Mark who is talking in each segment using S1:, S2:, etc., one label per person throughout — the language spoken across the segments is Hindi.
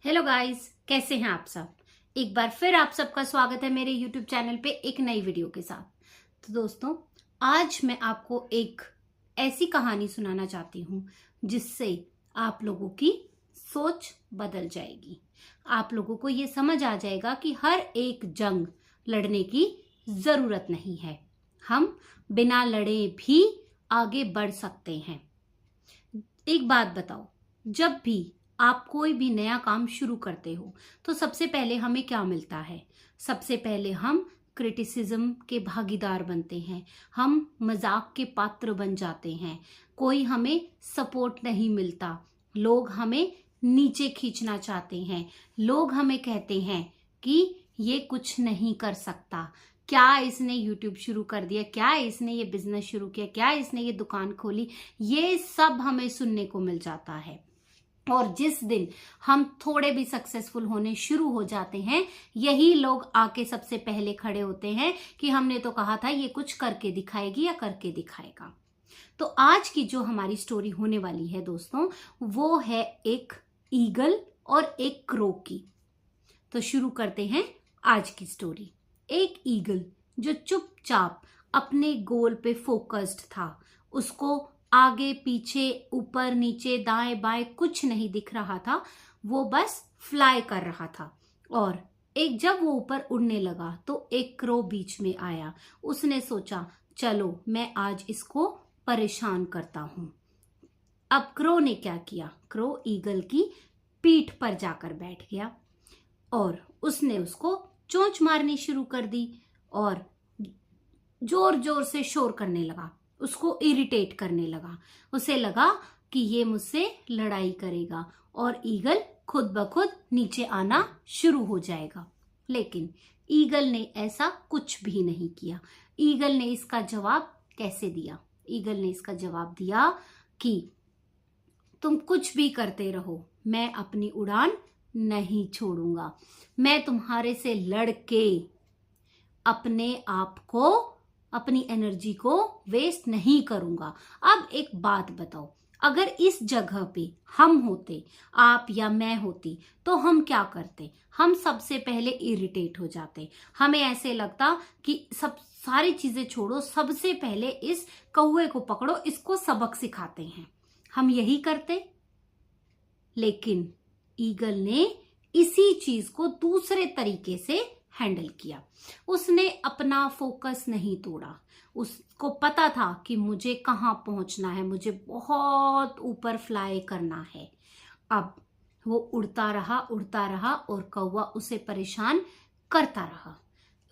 S1: हेलो गाइस, कैसे हैं आप सब। एक बार फिर आप सबका स्वागत है मेरे यूट्यूब चैनल पे एक नई वीडियो के साथ। तो दोस्तों, आज मैं आपको एक ऐसी कहानी सुनाना चाहती हूँ जिससे आप लोगों की सोच बदल जाएगी। आप लोगों को ये समझ आ जाएगा कि हर एक जंग लड़ने की जरूरत नहीं है। हम बिना लड़े भी आगे बढ़ सकते हैं। एक बात बताओ, जब भी आप कोई भी नया काम शुरू करते हो तो सबसे पहले हमें क्या मिलता है? सबसे पहले हम क्रिटिसिज्म के भागीदार बनते हैं, हम मजाक के पात्र बन जाते हैं, कोई हमें सपोर्ट नहीं मिलता, लोग हमें नीचे खींचना चाहते हैं, लोग हमें कहते हैं कि ये कुछ नहीं कर सकता, क्या इसने यूट्यूब शुरू कर दिया, क्या इसने ये बिजनेस शुरू किया, क्या इसने ये दुकान खोली। ये सब हमें सुनने को मिल जाता है। और जिस दिन हम थोड़े भी सक्सेसफुल होने शुरू हो जाते हैं, यही लोग आके सबसे पहले खड़े होते हैं कि हमने तो कहा था ये कुछ करके दिखाएगी या करके दिखाएगा। तो आज की जो हमारी स्टोरी होने वाली है दोस्तों, वो है एक ईगल और एक क्रो की। तो शुरू करते हैं आज की स्टोरी। एक ईगल जो चुपचाप अपने गोल पे फोकस्ड था, उसको आगे पीछे ऊपर नीचे दाएं बाएं कुछ नहीं दिख रहा था, वो बस फ्लाई कर रहा था। और एक जब वो ऊपर उड़ने लगा तो एक क्रो बीच में आया। उसने सोचा, चलो मैं आज इसको परेशान करता हूं। अब क्रो ने क्या किया? क्रो ईगल की पीठ पर जाकर बैठ गया और उसने उसको चोंच मारनी शुरू कर दी और जोर जोर से शोर करने लगा, उसको इरिटेट करने लगा। उसे लगा कि ये मुझसे लड़ाई करेगा और ईगल खुद ब खुद नीचे आना शुरू हो जाएगा। लेकिन ईगल ने ऐसा कुछ भी नहीं किया। ईगल ने इसका जवाब कैसे दिया? ईगल ने इसका जवाब दिया कि तुम कुछ भी करते रहो, मैं अपनी उड़ान नहीं छोड़ूंगा। मैं तुम्हारे से लड़के अपने आप को, अपनी एनर्जी को वेस्ट नहीं करूंगा। अब एक बात बताओ, अगर इस जगह पे हम होते, आप या मैं होती, तो हम क्या करते? हम सबसे पहले इरिटेट हो जाते। हमें ऐसे लगता कि सब सारी चीजें छोड़ो, सबसे पहले इस कौवे को पकड़ो, इसको सबक सिखाते हैं। हम यही करते। लेकिन ईगल ने इसी चीज को दूसरे तरीके से हैंडल किया। उसने अपना फोकस नहीं तोड़ा। उसको पता था कि मुझे कहाँ पहुंचना है, मुझे बहुत ऊपर फ्लाई करना है। अब वो उड़ता रहा और कौवा उसे परेशान करता रहा।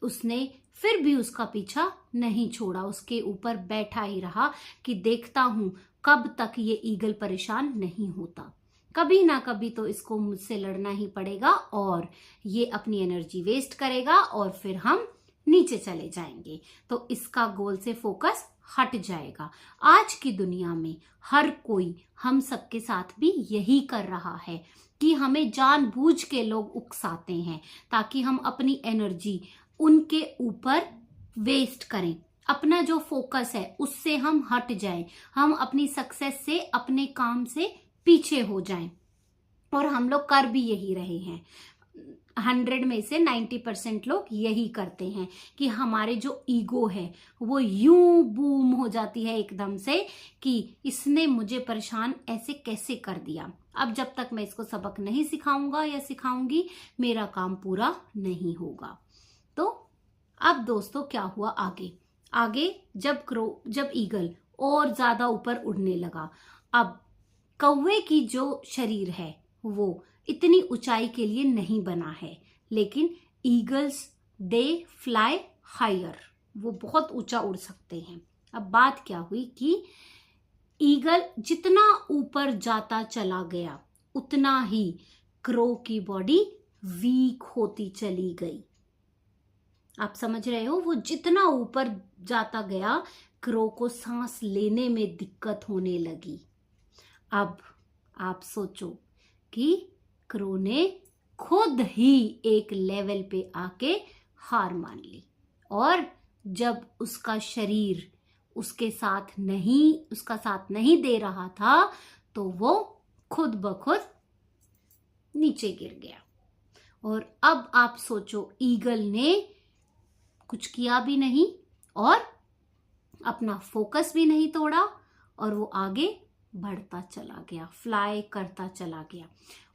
S1: उसने फिर भी उसका पीछा नहीं छोड़ा, उसके ऊपर बैठा ही रहा कि देखता हूं कब तक ये ईगल परेशान नहीं होता। कभी ना कभी तो इसको मुझसे लड़ना ही पड़ेगा और ये अपनी एनर्जी वेस्ट करेगा और फिर हम नीचे चले जाएंगे, तो इसका गोल से फोकस हट जाएगा। आज की दुनिया में हर कोई हम सबके साथ भी यही कर रहा है कि हमें जानबूझ के लोग उकसाते हैं ताकि हम अपनी एनर्जी उनके ऊपर वेस्ट करें। अपना जो फोकस है उससे हम हट जाएं, हम अपनी सक्सेस से, अपने काम से पीछे हो जाएं। और हम लोग कर भी यही रहे हैं। 100 में से 90% लोग यही करते हैं कि हमारे जो ईगो है वो यूं बूम हो जाती है एकदम से कि इसने मुझे परेशान ऐसे कैसे कर दिया। अब जब तक मैं इसको सबक नहीं सिखाऊंगा या सिखाऊंगी, मेरा काम पूरा नहीं होगा। तो अब दोस्तों क्या हुआ आगे जब ईगल और ज्यादा ऊपर उड़ने लगा, अब कौवे की जो शरीर है वो इतनी ऊंचाई के लिए नहीं बना है, लेकिन ईगल्स दे फ्लाई हायर, वो बहुत ऊंचा उड़ सकते हैं। अब बात क्या हुई कि ईगल जितना ऊपर जाता चला गया उतना ही क्रो की बॉडी वीक होती चली गई। आप समझ रहे हो? वो जितना ऊपर जाता गया, क्रो को सांस लेने में दिक्कत होने लगी। अब आप सोचो कि क्रो ने खुद ही एक लेवल पे आके हार मान ली और जब उसका शरीर उसका साथ नहीं दे रहा था तो वो खुद ब खुद नीचे गिर गया। और अब आप सोचो, ईगल ने कुछ किया भी नहीं और अपना फोकस भी नहीं तोड़ा और वो आगे बढ़ता चला गया, फ्लाई करता चला गया।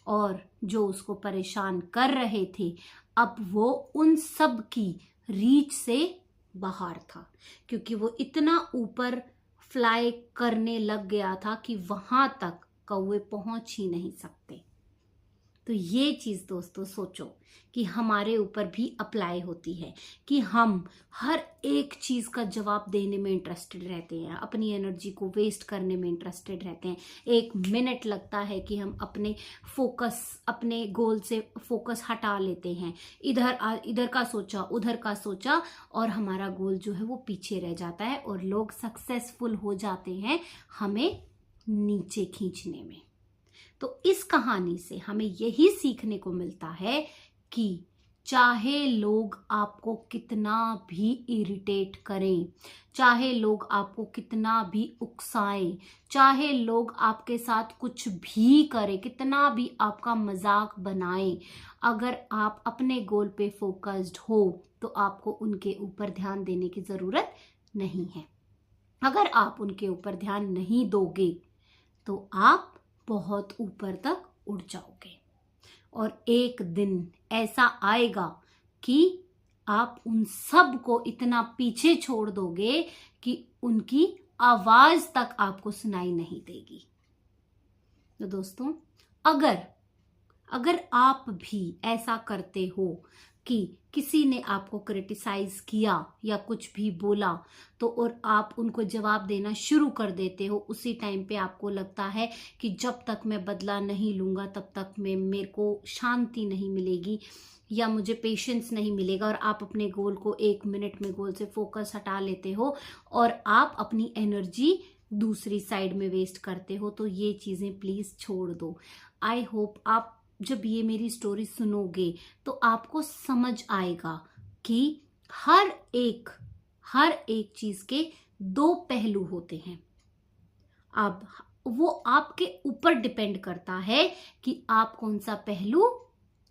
S1: और जो उसको परेशान कर रहे थे, अब वो उन सब की रीच से बाहर था, क्योंकि वो इतना ऊपर फ्लाई करने लग गया था कि वहां तक कौवे पहुंच ही नहीं सकते। तो ये चीज दोस्तों सोचो कि हमारे ऊपर भी अप्लाई होती है कि हम हर एक चीज का जवाब देने में इंटरेस्टेड रहते हैं, अपनी एनर्जी को वेस्ट करने में इंटरेस्टेड रहते हैं। 1 मिनट लगता है कि हम अपने गोल से फोकस हटा लेते हैं, इधर का सोचा उधर का सोचा, और हमारा गोल जो है वो पीछे रह जाता है और लोग सक्सेसफुल हो जाते हैं हमें नीचे खींचने में। तो इस कहानी से हमें यही सीखने को मिलता है कि चाहे लोग आपको कितना भी इरिटेट करें, चाहे लोग आपको कितना भी उकसाएं, चाहे लोग आपके साथ कुछ भी करें, कितना भी आपका मजाक बनाएं, अगर आप अपने गोल पे फोकस्ड हो तो आपको उनके ऊपर ध्यान देने की जरूरत नहीं है। अगर आप उनके ऊपर ध्यान नहीं दोगे तो आप बहुत ऊपर तक उड़ जाओगे और एक दिन ऐसा आएगा कि आप उन सब को इतना पीछे छोड़ दोगे कि उनकी आवाज तक आपको सुनाई नहीं देगी। तो दोस्तों, अगर आप भी ऐसा करते हो कि किसी ने आपको क्रिटिसाइज किया या कुछ भी बोला तो और आप उनको जवाब देना शुरू कर देते हो, उसी टाइम पे आपको लगता है कि जब तक मैं बदला नहीं लूंगा तब तक मेरे को शांति नहीं मिलेगी या मुझे पेशेंस नहीं मिलेगा, और आप अपने गोल को 1 मिनट में गोल से फोकस हटा लेते हो और आप अपनी एनर्जी दूसरी साइड में वेस्ट करते हो, तो ये चीजें प्लीज छोड़ दो। आई होप आप जब ये मेरी स्टोरी सुनोगे तो आपको समझ आएगा कि हर एक चीज के 2 पहलू होते हैं। अब वो आपके ऊपर डिपेंड करता है कि आप कौन सा पहलू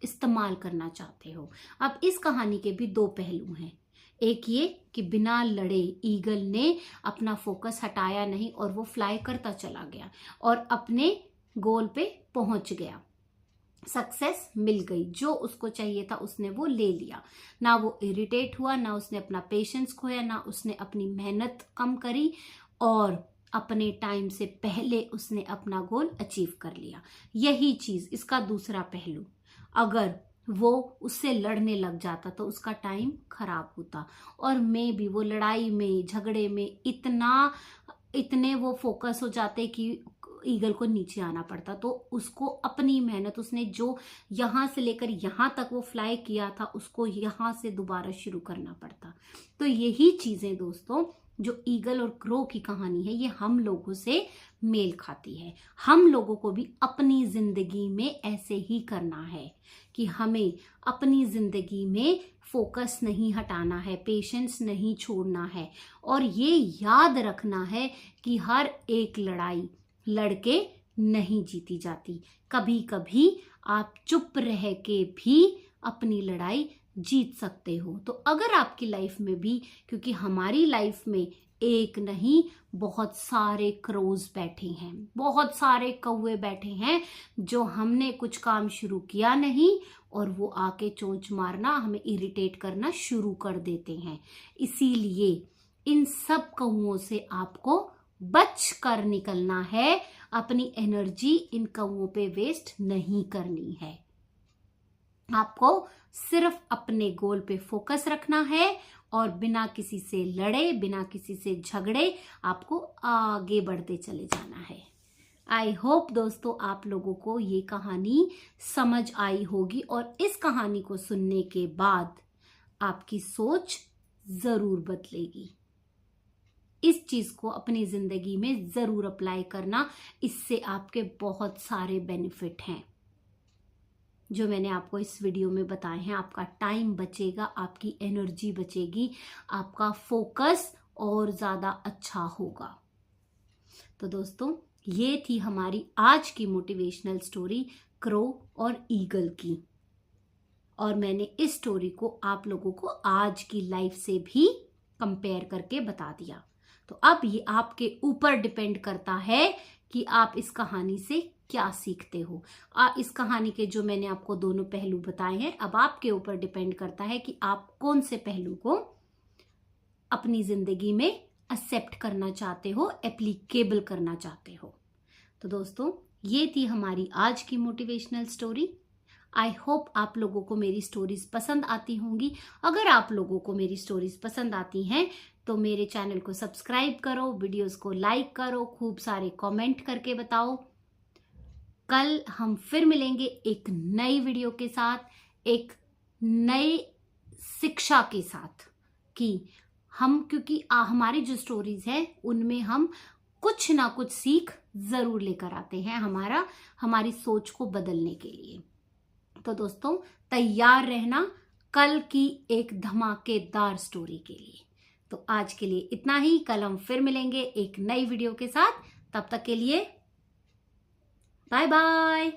S1: इस्तेमाल करना चाहते हो। अब इस कहानी के भी 2 पहलू हैं। एक ये कि बिना लड़े ईगल ने अपना फोकस हटाया नहीं और वो फ्लाई करता चला गया और अपने गोल पे पहुंच गया, सक्सेस मिल गई, जो उसको चाहिए था उसने वो ले लिया। ना वो इरिटेट हुआ, ना उसने अपना पेशेंस खोया, ना उसने अपनी मेहनत कम करी, और अपने टाइम से पहले उसने अपना गोल अचीव कर लिया। यही चीज इसका दूसरा पहलू, अगर वो उससे लड़ने लग जाता तो उसका टाइम खराब होता और मैं भी वो लड़ाई में झगड़े में इतने वो फोकस हो जाते कि ईगल को नीचे आना पड़ता। तो उसको अपनी मेहनत, उसने जो यहां से लेकर यहां तक वो फ्लाई किया था, उसको यहां से दोबारा शुरू करना पड़ता। तो यही चीजें दोस्तों, जो ईगल और क्रो की कहानी है, ये हम लोगों से मेल खाती है। हम लोगों को भी अपनी जिंदगी में ऐसे ही करना है कि हमें अपनी जिंदगी में फोकस नहीं हटाना है, पेशेंस नहीं छोड़ना है, और ये याद रखना है कि हर एक लड़ाई लड़के नहीं जीती जाती। कभी कभी आप चुप रह के भी अपनी लड़ाई जीत सकते हो। तो अगर आपकी लाइफ में भी, क्योंकि हमारी लाइफ में एक नहीं बहुत सारे क्रोज बैठे हैं, बहुत सारे कौवे बैठे हैं, जो हमने कुछ काम शुरू किया नहीं और वो आके चोंच मारना, हमें इरिटेट करना शुरू कर देते हैं। इसीलिए इन सब कौवों से आपको बच कर निकलना है, अपनी एनर्जी इन कौवों पे वेस्ट नहीं करनी है। आपको सिर्फ अपने गोल पे फोकस रखना है और बिना किसी से लड़े, बिना किसी से झगड़े आपको आगे बढ़ते चले जाना है। आई होप दोस्तों आप लोगों को ये कहानी समझ आई होगी और इस कहानी को सुनने के बाद आपकी सोच जरूर बदलेगी। इस चीज को अपनी जिंदगी में जरूर अप्लाई करना, इससे आपके बहुत सारे बेनिफिट हैं जो मैंने आपको इस वीडियो में बताए हैं। आपका टाइम बचेगा, आपकी एनर्जी बचेगी, आपका फोकस और ज्यादा अच्छा होगा। तो दोस्तों ये थी हमारी आज की मोटिवेशनल स्टोरी क्रो और ईगल की। और मैंने इस स्टोरी को आप लोगों को आज की लाइफ से भी कंपेयर करके बता दिया। तो अब ये आपके ऊपर डिपेंड करता है कि आप इस कहानी से क्या सीखते हो। इस कहानी के जो मैंने आपको दोनों पहलू बताए हैं, अब आपके ऊपर डिपेंड करता है कि आप कौन से पहलू को अपनी जिंदगी में एक्सेप्ट करना चाहते हो, एप्लीकेबल करना चाहते हो। तो दोस्तों, ये थी हमारी आज की मोटिवेशनल स्टोरी। आई होप आप लोगों को मेरी स्टोरीज पसंद आती होंगी। अगर आप लोगों को मेरी स्टोरीज पसंद आती हैं तो मेरे चैनल को सब्सक्राइब करो, वीडियोस को लाइक करो, खूब सारे कमेंट करके बताओ। कल हम फिर मिलेंगे एक नई वीडियो के साथ, एक नई शिक्षा के साथ, कि हम क्योंकि हमारी जो स्टोरीज हैं उनमें हम कुछ ना कुछ सीख जरूर लेकर आते हैं हमारी सोच को बदलने के लिए। तो दोस्तों, तैयार रहना कल की एक धमाकेदार स्टोरी के लिए। तो आज के लिए इतना ही। कल हम फिर मिलेंगे एक नई वीडियो के साथ। तब तक के लिए बाय बाय।